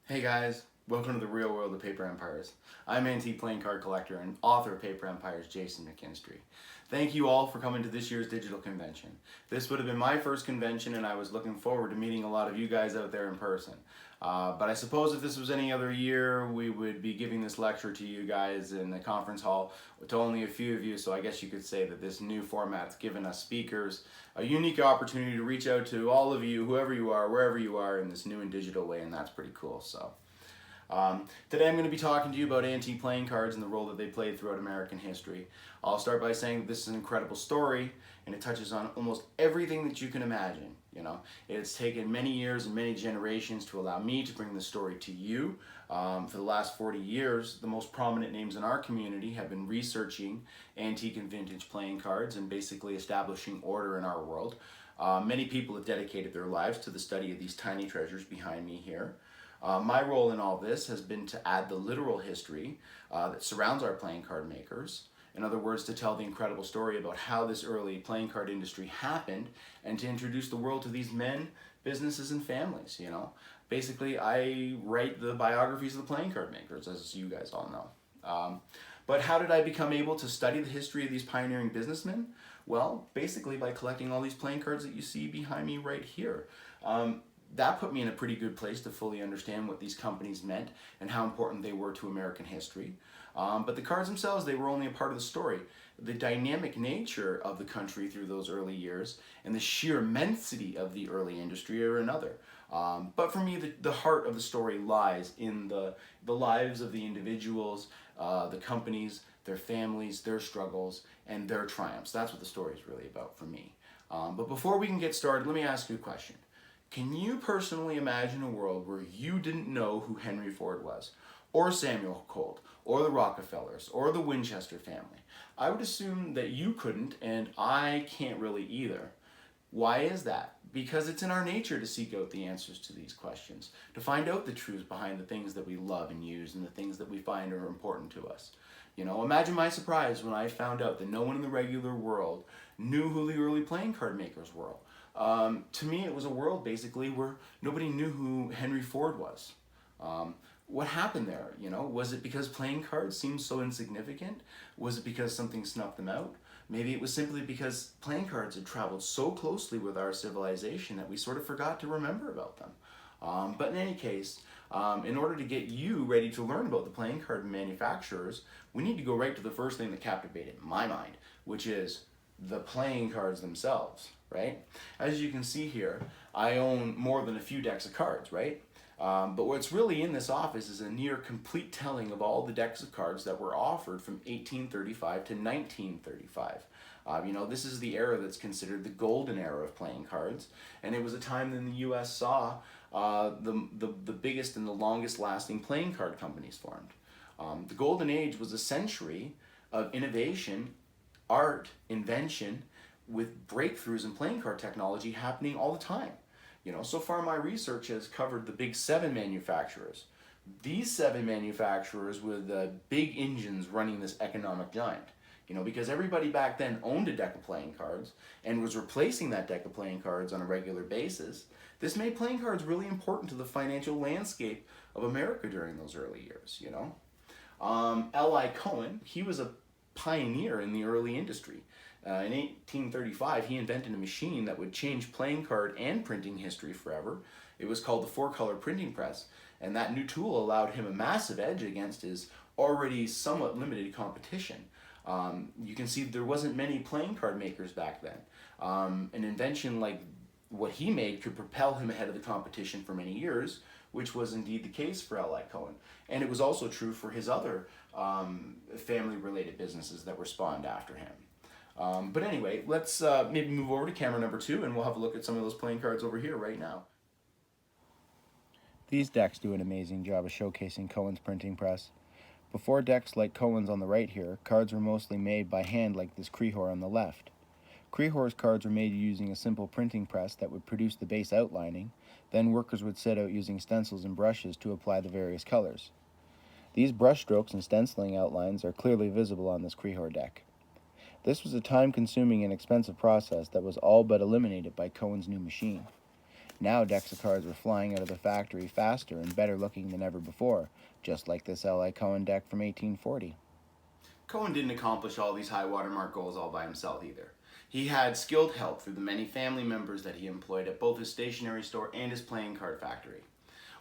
Hey guys, welcome to the real world of paper empires. I'm antique playing card collector and author of Paper Empires, Jason McKinstry. Thank you all for coming to this year's digital convention. This would have been my first convention and I was looking forward to meeting a lot of you guys out there in person. But I suppose if this was any other year, we would be giving this lecture to you guys in the conference hall to only a few of you, so I guess you could say that this new format's given us speakers a unique opportunity to reach out to all of you, whoever you are, wherever you are, in this new and digital way, and that's pretty cool. Today I'm going to be talking to you about antique playing cards and the role that they played throughout American history. I'll start by saying that this is an incredible story and it touches on almost everything that you can imagine. It's taken many years and many generations to allow me to bring the story to you. For the last 40 years, the most prominent names in our community have been researching antique and vintage playing cards and basically establishing order in our world. Many people have dedicated their lives to the study of these tiny treasures behind me here. My role in all this has been to add the literal history that surrounds our playing card makers. In other words, to tell the incredible story about how this early playing card industry happened and to introduce the world to these men, businesses, and families. Basically, I write the biographies of the playing card makers, as you guys all know. But how did I become able to study the history of these pioneering businessmen? Well, basically by collecting all these playing cards that you see behind me right here. That put me in a pretty good place to fully understand what these companies meant and how important they were to American history. But the cards themselves, they were only a part of the story. The dynamic nature of the country through those early years and the sheer immensity of the early industry are another. But for me, the heart of the story lies in the lives of the individuals, the companies, their families, their struggles, and their triumphs. That's what the story is really about for me. But before we can get started, let me ask you a question. Can you personally imagine a world where you didn't know who Henry Ford was, or Samuel Colt, or the Rockefellers, or the Winchester family? I would assume that you couldn't, and I can't really either. Why is that? Because it's in our nature to seek out the answers to these questions, to find out the truths behind the things that we love and use and the things that we find are important to us. Imagine my surprise when I found out that no one in the regular world knew who the early playing card makers were. To me, it was a world basically where nobody knew who Henry Ford was. What happened there? Was it because playing cards seemed so insignificant? Was it because something snuffed them out? Maybe it was simply because playing cards had traveled so closely with our civilization that we sort of forgot to remember about them. But in any case, in order to get you ready to learn about the playing card manufacturers, we need to go right to the first thing that captivated my mind, which is the playing cards themselves, right? As you can see here, I own more than a few decks of cards, right? But what's really in this office is a near complete telling of all the decks of cards that were offered from 1835 to 1935. This is the era that's considered the golden era of playing cards, and it was a time when the U.S. saw the biggest and the longest lasting playing card companies formed. The golden age was a century of innovation, art, invention, with breakthroughs in playing card technology happening all the time. So far my research has covered the big 7 manufacturers. These 7 manufacturers were the big engines running this economic giant. Because everybody back then owned a deck of playing cards and was replacing that deck of playing cards on a regular basis. This made playing cards really important to the financial landscape of America during those early years. L.I. Cohen, he was a pioneer in the early industry. In 1835, he invented a machine that would change playing card and printing history forever. It was called the 4-color printing press, and that new tool allowed him a massive edge against his already somewhat limited competition. You can see there wasn't many playing card makers back then. An invention like what he made could propel him ahead of the competition for many years, which was indeed the case for L.I. Cohen. And it was also true for his other family-related businesses that were spawned after him. But anyway, let's maybe move over to camera number 2 and we'll have a look at some of those playing cards over here right now. These decks do an amazing job of showcasing Cohen's printing press. Before decks like Cohen's on the right here, cards were mostly made by hand like this Krehor on the left. Krehor's cards were made using a simple printing press that would produce the base outlining, then workers would set out using stencils and brushes to apply the various colors. These brush strokes and stenciling outlines are clearly visible on this Krehor deck. This was a time-consuming and expensive process that was all but eliminated by Cohen's new machine. Now decks of cards were flying out of the factory faster and better looking than ever before, just like this L.I. Cohen deck from 1840. Cohen didn't accomplish all these high watermark goals all by himself either. He had skilled help through the many family members that he employed at both his stationery store and his playing card factory.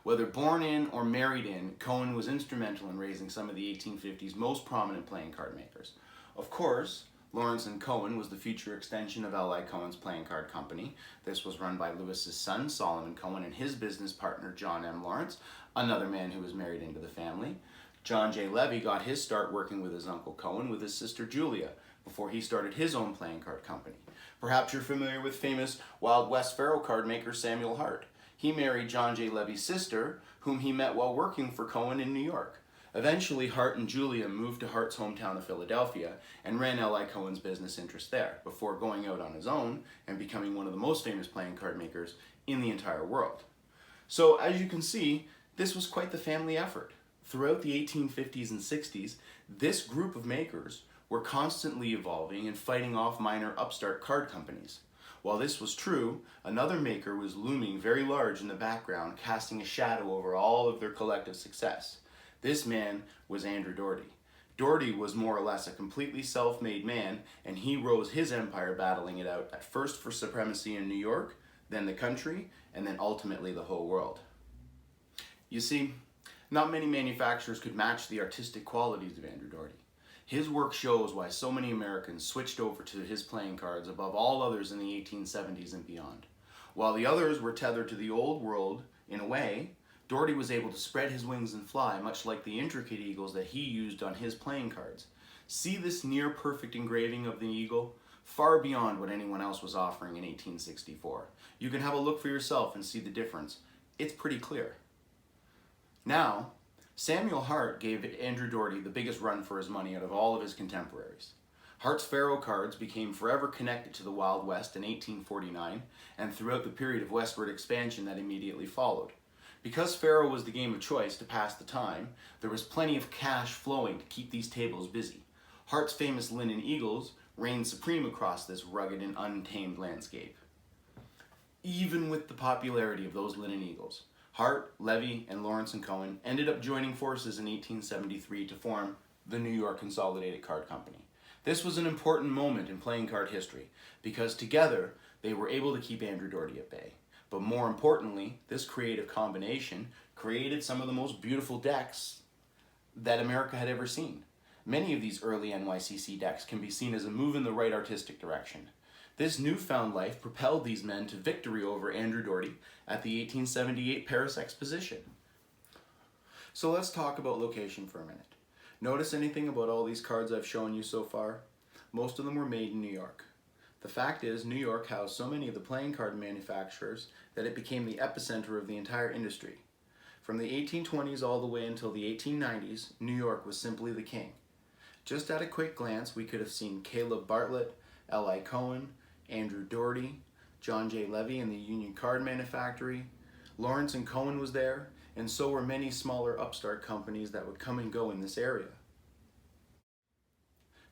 Whether born in or married in, Cohen was instrumental in raising some of the 1850s most prominent playing card makers. Of course, Lawrence and Cohen was the future extension of L.I. Cohen's playing card company. This was run by Lewis's son, Solomon Cohen, and his business partner, John M. Lawrence, another man who was married into the family. John J. Levy got his start working with his uncle Cohen with his sister Julia before he started his own playing card company. Perhaps you're familiar with famous Wild West Pharaoh card maker Samuel Hart. He married John J. Levy's sister, whom he met while working for Cohen in New York. Eventually, Hart and Julia moved to Hart's hometown of Philadelphia and ran L.I. Cohen's business interests there before going out on his own and becoming one of the most famous playing card makers in the entire world. So, as you can see, this was quite the family effort. Throughout the 1850s and 60s, this group of makers were constantly evolving and fighting off minor upstart card companies. While this was true, another maker was looming very large in the background, casting a shadow over all of their collective success. This man was Andrew Doherty. Doherty was more or less a completely self-made man, and he rose his empire battling it out at first for supremacy in New York, then the country, and then ultimately the whole world. You see, not many manufacturers could match the artistic qualities of Andrew Doherty. His work shows why so many Americans switched over to his playing cards above all others in the 1870s and beyond. While the others were tethered to the old world in a way, Doherty was able to spread his wings and fly, much like the intricate eagles that he used on his playing cards. See this near-perfect engraving of the eagle? Far beyond what anyone else was offering in 1864. You can have a look for yourself and see the difference. It's pretty clear. Now, Samuel Hart gave Andrew Doherty the biggest run for his money out of all of his contemporaries. Hart's Pharaoh cards became forever connected to the Wild West in 1849 and throughout the period of westward expansion that immediately followed. Because Pharaoh was the game of choice to pass the time, there was plenty of cash flowing to keep these tables busy. Hart's famous linen eagles reigned supreme across this rugged and untamed landscape. Even with the popularity of those linen eagles, Hart, Levy, and Lawrence and Cohen ended up joining forces in 1873 to form the New York Consolidated Card Company. This was an important moment in playing card history because together they were able to keep Andrew Doherty at bay. But more importantly, this creative combination created some of the most beautiful decks that America had ever seen. Many of these early NYCC decks can be seen as a move in the right artistic direction. This newfound life propelled these men to victory over Andrew Doherty at the 1878 Paris Exposition. So let's talk about location for a minute. Notice anything about all these cards I've shown you so far? Most of them were made in New York. The fact is, New York housed so many of the playing card manufacturers that it became the epicenter of the entire industry. From the 1820s all the way until the 1890s, New York was simply the king. Just at a quick glance, we could have seen Caleb Bartlett, L.I. Cohen, Andrew Doherty, John J. Levy in the Union Card Manufactory, Lawrence and Cohen was there, and so were many smaller upstart companies that would come and go in this area.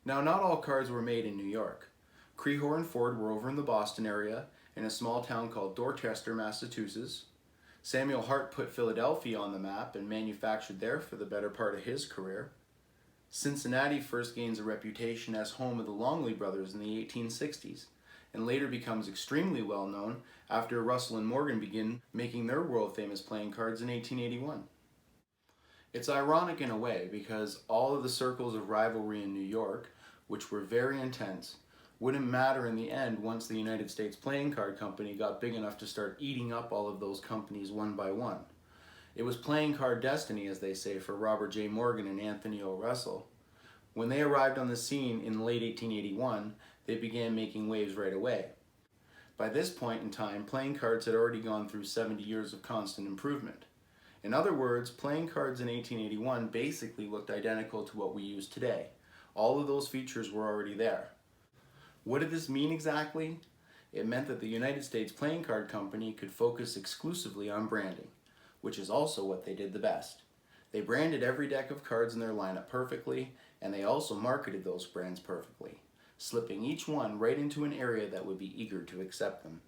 Now, not all cards were made in New York. Crehor and Ford were over in the Boston area, in a small town called Dorchester, Massachusetts. Samuel Hart put Philadelphia on the map and manufactured there for the better part of his career. Cincinnati first gains a reputation as home of the Longley brothers in the 1860s, and later becomes extremely well known after Russell and Morgan begin making their world-famous playing cards in 1881. It's ironic in a way because all of the circles of rivalry in New York, which were very intense, wouldn't matter in the end once the United States Playing Card Company got big enough to start eating up all of those companies one by one. It was playing card destiny, as they say, for Robert J. Morgan and Anthony O. Russell. When they arrived on the scene in late 1881, they began making waves right away. By this point in time, playing cards had already gone through 70 years of constant improvement. In other words, playing cards in 1881 basically looked identical to what we use today. All of those features were already there. What did this mean exactly? It meant that the United States Playing Card Company could focus exclusively on branding, which is also what they did the best. They branded every deck of cards in their lineup perfectly, and they also marketed those brands perfectly, slipping each one right into an area that would be eager to accept them.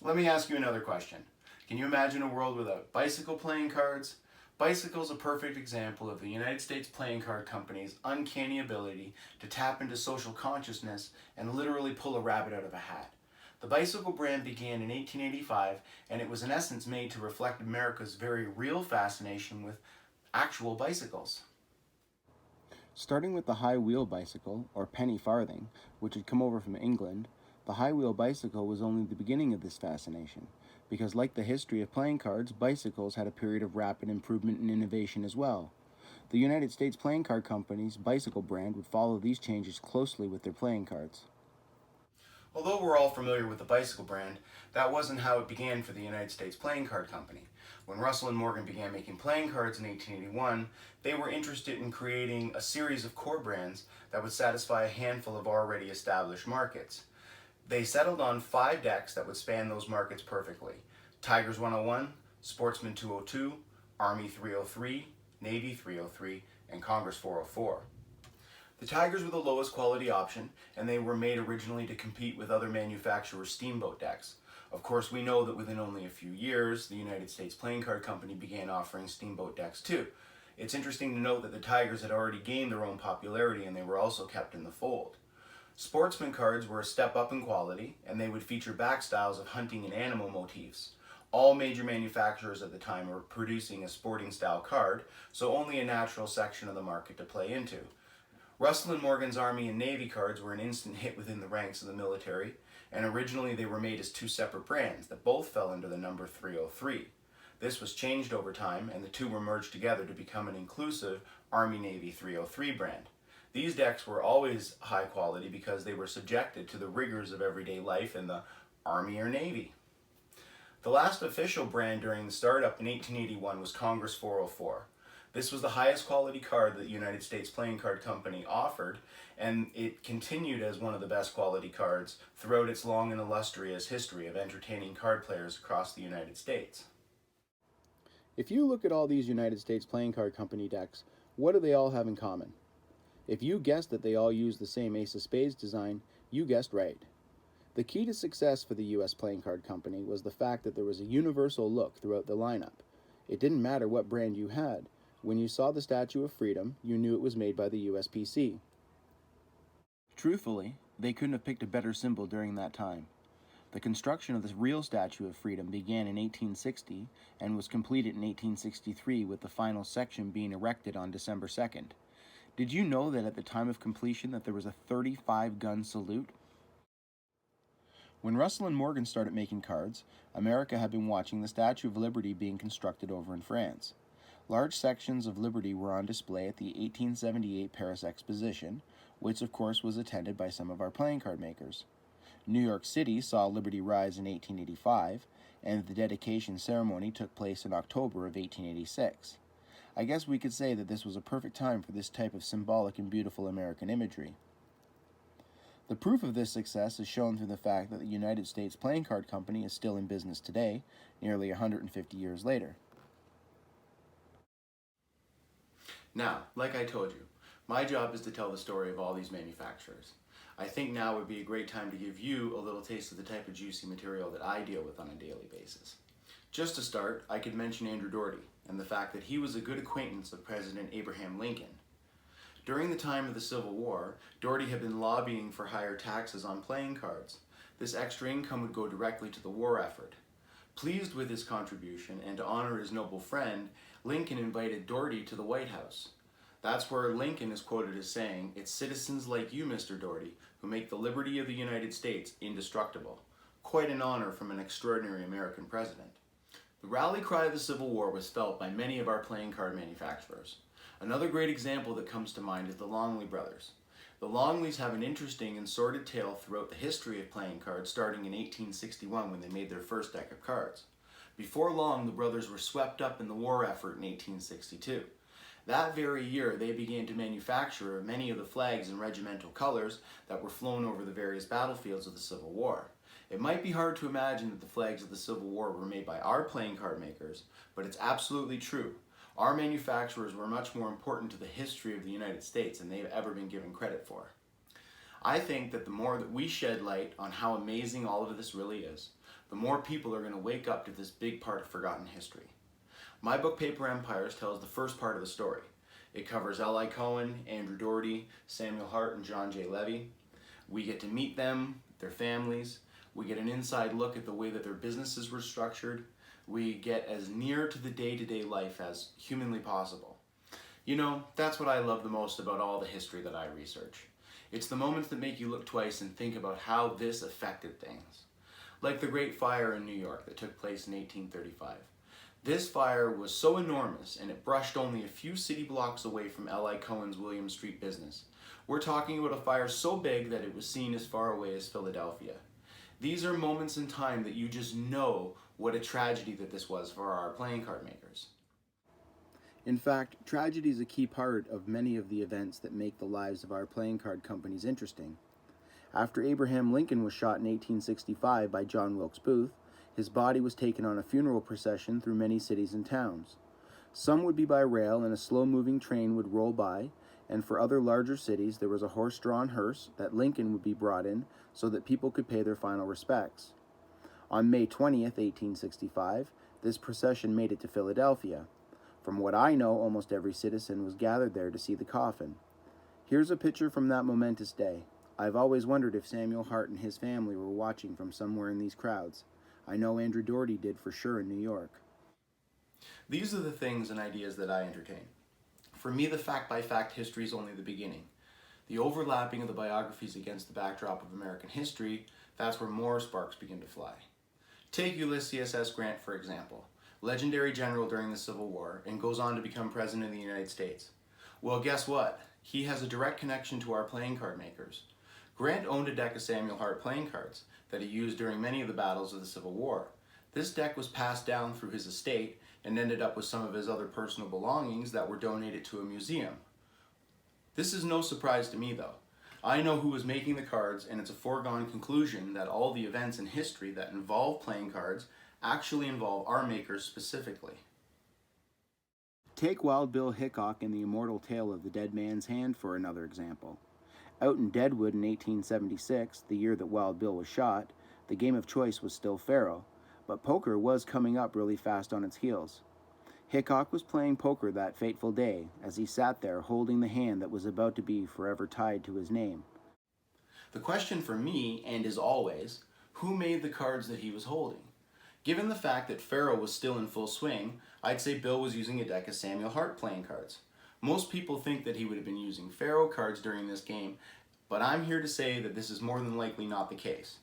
Let me ask you another question. Can you imagine a world without bicycle playing cards? Bicycle's a perfect example of the United States Playing Card Company's uncanny ability to tap into social consciousness and literally pull a rabbit out of a hat. The bicycle brand began in 1885, and it was in essence made to reflect America's very real fascination with actual bicycles. Starting with the high wheel bicycle, or penny farthing, which had come over from England, the high wheel bicycle was only the beginning of this fascination, because like the history of playing cards, bicycles had a period of rapid improvement and innovation as well. The United States Playing Card Company's bicycle brand would follow these changes closely with their playing cards. Although we're all familiar with the bicycle brand, that wasn't how it began for the United States Playing Card Company. When Russell and Morgan began making playing cards in 1881, they were interested in creating a series of core brands that would satisfy a handful of already established markets. They settled on 5 decks that would span those markets perfectly: Tigers 101, Sportsman 202, Army 303, Navy 303, and Congress 404. The Tigers were the lowest quality option, and they were made originally to compete with other manufacturers' steamboat decks. Of course, we know that within only a few years, the United States Playing Card Company began offering steamboat decks too. It's interesting to note that the Tigers had already gained their own popularity, and they were also kept in the fold. Sportsman cards were a step up in quality, and they would feature back styles of hunting and animal motifs. All major manufacturers at the time were producing a sporting style card, so only a natural section of the market to play into. Russell and Morgan's Army and Navy cards were an instant hit within the ranks of the military, and originally they were made as 2 separate brands that both fell under the number 303. This was changed over time, and the 2 were merged together to become an inclusive Army-Navy 303 brand. These decks were always high quality because they were subjected to the rigors of everyday life in the Army or Navy. The last official brand during the startup in 1881 was Congress 404. This was the highest quality card that the United States Playing Card Company offered, and it continued as one of the best quality cards throughout its long and illustrious history of entertaining card players across the United States. If you look at all these United States Playing Card Company decks, what do they all have in common? If you guessed that they all use the same Ace of Spades design, you guessed right. The key to success for the U.S. Playing Card Company was the fact that there was a universal look throughout the lineup. It didn't matter what brand you had. When you saw the Statue of Freedom, you knew it was made by the USPC. Truthfully, they couldn't have picked a better symbol during that time. The construction of the real Statue of Freedom began in 1860 and was completed in 1863, with the final section being erected on December 2nd. Did you know that at the time of completion that there was a 35-gun salute? When Russell and Morgan started making cards, America had been watching the Statue of Liberty being constructed over in France. Large sections of Liberty were on display at the 1878 Paris Exposition, which of course was attended by some of our playing card makers. New York City saw Liberty rise in 1885, and the dedication ceremony took place in October of 1886. I guess we could say that this was a perfect time for this type of symbolic and beautiful American imagery. The proof of this success is shown through the fact that the United States Playing Card Company is still in business today, nearly 150 years later. Now, like I told you, my job is to tell the story of all these manufacturers. I think now would be a great time to give you a little taste of the type of juicy material that I deal with on a daily basis. Just to start, I could mention Andrew Doherty and the fact that he was a good acquaintance of President Abraham Lincoln. During the time of the Civil War, Doherty had been lobbying for higher taxes on playing cards. This extra income would go directly to the war effort. Pleased with his contribution and to honor his noble friend, Lincoln invited Doherty to the White House. That's where Lincoln is quoted as saying, "It's citizens like you, Mr. Doherty, who make the liberty of the United States indestructible." Quite an honor from an extraordinary American president. The rally cry of the Civil War was felt by many of our playing card manufacturers. Another great example that comes to mind is the Longley brothers. The Longleys have an interesting and sordid tale throughout the history of playing cards, starting in 1861 when they made their first deck of cards. Before long, the brothers were swept up in the war effort in 1862. That very year, they began to manufacture many of the flags and regimental colors that were flown over the various battlefields of the Civil War. It might be hard to imagine that the flags of the Civil War were made by our playing card makers, but it's absolutely true. Our manufacturers were much more important to the history of the United States than they've ever been given credit for. I think that the more that we shed light on how amazing all of this really is, the more people are going to wake up to this big part of forgotten history. My book Paper Empires tells the first part of the story. It covers L.I. Cohen, Andrew Doherty, Samuel Hart, and John J. Levy. We get to meet them, their families. We get an inside look at the way that their businesses were structured. We get as near to the day-to-day life as humanly possible. You know, that's what I love the most about all the history that I research. It's the moments that make you look twice and think about how this affected things. Like the Great Fire in New York that took place in 1835. This fire was so enormous and it brushed only a few city blocks away from L.I. Cohen's William Street business. We're talking about a fire so big that it was seen as far away as Philadelphia. These are moments in time that you just know what a tragedy that this was for our playing card makers. In fact, tragedy is a key part of many of the events that make the lives of our playing card companies interesting. After Abraham Lincoln was shot in 1865 by John Wilkes Booth, his body was taken on a funeral procession through many cities and towns. Some would be by rail and a slow-moving train would roll by, and for other larger cities there was a horse-drawn hearse that Lincoln would be brought in so that people could pay their final respects. On May 20th, 1865, this procession made it to Philadelphia. From what I know, almost every citizen was gathered there to see the coffin. Here's a picture from that momentous day. I've always wondered if Samuel Hart and his family were watching from somewhere in these crowds. I know Andrew Doherty did for sure in New York. These are the things and ideas that I entertain. For me, the fact-by-fact history is only the beginning. The overlapping of the biographies against the backdrop of American history, that's where more sparks begin to fly. Take Ulysses S. Grant, for example, legendary general during the Civil War, and goes on to become President of the United States. Well, guess what? He has a direct connection to our playing card makers. Grant owned a deck of Samuel Hart playing cards that he used during many of the battles of the Civil War. This deck was passed down through his estate and ended up with some of his other personal belongings that were donated to a museum. This is no surprise to me though. I know who was making the cards, and it's a foregone conclusion that all the events in history that involve playing cards actually involve our makers specifically. Take Wild Bill Hickok and the immortal tale of the Dead Man's Hand for another example. Out in Deadwood in 1876, the year that Wild Bill was shot, the game of choice was still faro, but poker was coming up really fast on its heels. Hickok was playing poker that fateful day as he sat there holding the hand that was about to be forever tied to his name. The question for me, and is always, who made the cards that he was holding? Given the fact that faro was still in full swing, I'd say Bill was using a deck of Samuel Hart playing cards. Most people think that he would have been using faro cards during this game, but I'm here to say that this is more than likely not the case.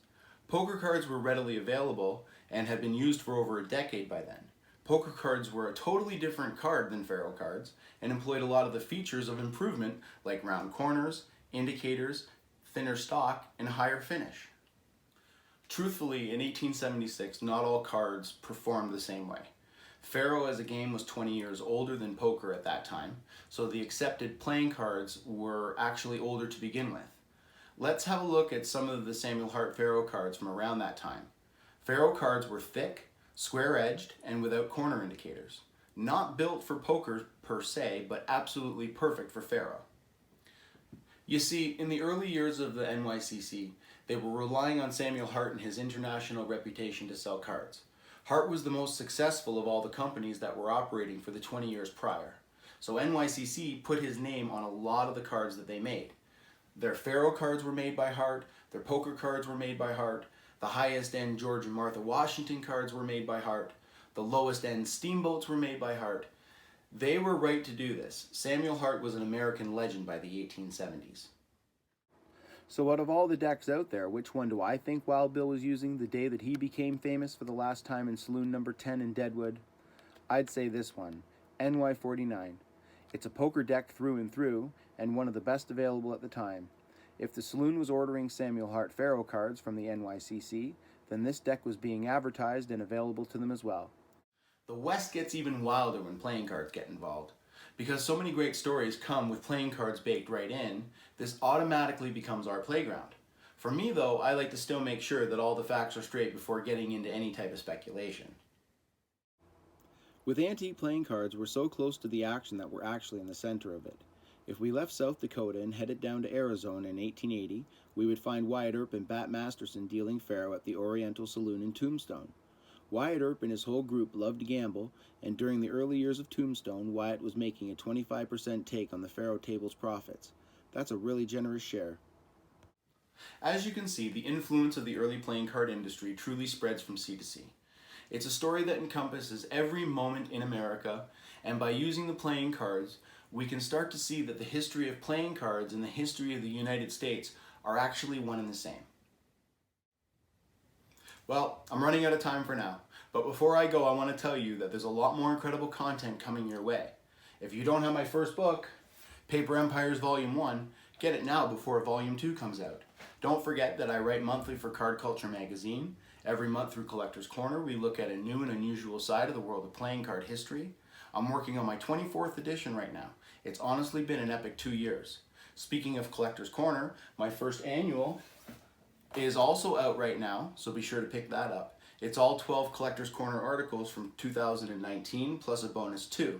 Poker cards were readily available and had been used for over a decade by then. Poker cards were a totally different card than faro cards and employed a lot of the features of improvement like round corners, indicators, thinner stock, and higher finish. Truthfully, in 1876, not all cards performed the same way. Faro as a game was 20 years older than poker at that time, so the accepted playing cards were actually older to begin with. Let's have a look at some of the Samuel Hart Faro cards from around that time. Faro cards were thick, square-edged, and without corner indicators. Not built for poker per se, but absolutely perfect for Faro. You see, in the early years of the NYCC, they were relying on Samuel Hart and his international reputation to sell cards. Hart was the most successful of all the companies that were operating for the 20 years prior. So NYCC put his name on a lot of the cards that they made. Their Faro cards were made by Hart, their poker cards were made by Hart, the highest end George and Martha Washington cards were made by Hart, the lowest end steamboats were made by Hart. They were right to do this. Samuel Hart was an American legend by the 1870s. So out of all the decks out there, which one do I think Wild Bill was using the day that he became famous for the last time in Saloon Number 10 in Deadwood? I'd say this one, NY49. It's a poker deck through and through, and one of the best available at the time. If the saloon was ordering Samuel Hart Faro cards from the NYCC, then this deck was being advertised and available to them as well. The West gets even wilder when playing cards get involved. Because so many great stories come with playing cards baked right in, this automatically becomes our playground. For me though, I like to still make sure that all the facts are straight before getting into any type of speculation. With antique playing cards, we're so close to the action that we're actually in the center of it. If we left South Dakota and headed down to Arizona in 1880, we would find Wyatt Earp and Bat Masterson dealing faro at the Oriental Saloon in Tombstone. Wyatt Earp and his whole group loved to gamble, and during the early years of Tombstone, Wyatt was making a 25% take on the faro table's profits. That's a really generous share. As you can see, the influence of the early playing card industry truly spreads from sea to sea. It's a story that encompasses every moment in America, and by using the playing cards, we can start to see that the history of playing cards and the history of the United States are actually one and the same. Well, I'm running out of time for now, but before I go, I want to tell you that there's a lot more incredible content coming your way. If you don't have my first book, Paper Empires Volume 1, get it now before Volume 2 comes out. Don't forget that I write monthly for Card Culture magazine. Every month through Collector's Corner, we look at a new and unusual side of the world of playing card history. I'm working on my 24th edition right now. It's honestly been an epic 2 years. Speaking of Collector's Corner, my first annual is also out right now, so be sure to pick that up. It's all 12 Collector's Corner articles from 2019, plus a bonus 2.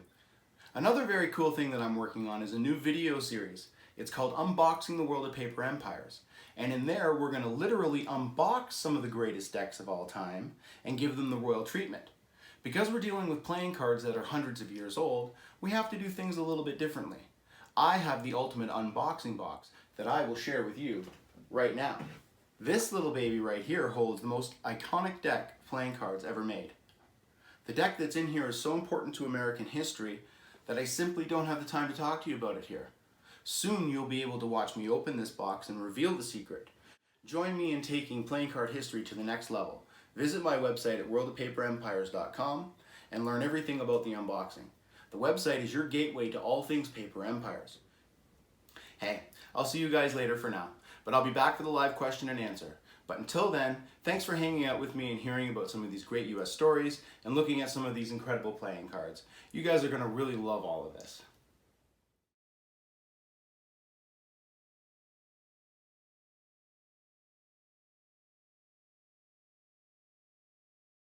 Another very cool thing that I'm working on is a new video series. It's called Unboxing the World of Paper Empires. And in there, we're going to literally unbox some of the greatest decks of all time and give them the royal treatment. Because we're dealing with playing cards that are hundreds of years old, we have to do things a little bit differently. I have the ultimate unboxing box that I will share with you right now. This little baby right here holds the most iconic deck of playing cards ever made. The deck that's in here is so important to American history that I simply don't have the time to talk to you about it here. Soon you'll be able to watch me open this box and reveal the secret. Join me in taking playing card history to the next level. Visit my website at worldofpaperempires.com and learn everything about the unboxing. The website is your gateway to all things Paper Empires. Hey, I'll see you guys later for now, but I'll be back for the live question and answer. But until then, thanks for hanging out with me and hearing about some of these great US stories and looking at some of these incredible playing cards. You guys are going to really love all of this.